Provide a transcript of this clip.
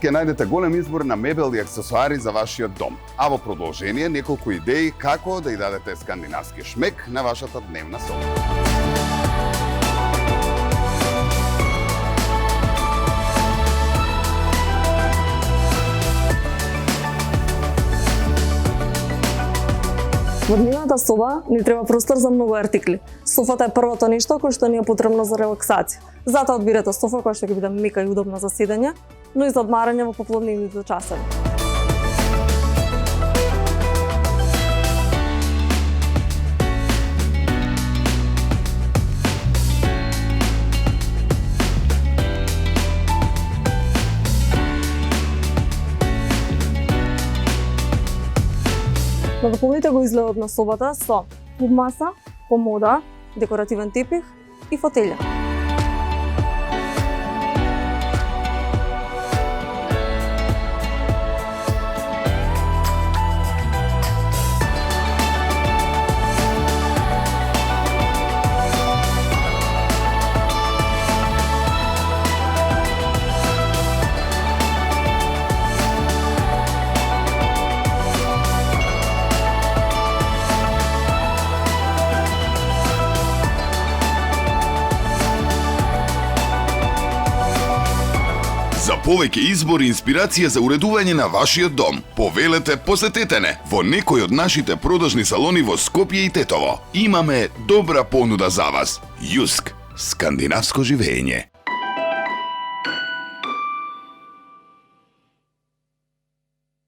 ќе најдете голем избор на мебел и аксесуари за вашиот дом. А во продолжение неколку идеи како да ја дадете скандинавски шмек на вашата дневна соба. Во дневната соба ни треба простор за многу артикли. Софата е првото нешто кое што ни е потребно за релаксација. Затоа одбирате софа која што ќе биде мека и удобна за седење, но и за одмарање во пополудневните часови. Да дополните го изгледот на собата со куб маса, комода, декоративен тепих и фотелја. За повеќе избор и инспирација за уредување на вашиот дом, повелете, посетете не во некој од нашите продажни салони во Скопје и Тетово. Имаме добра понуда за вас. Јуск, скандинавско живење.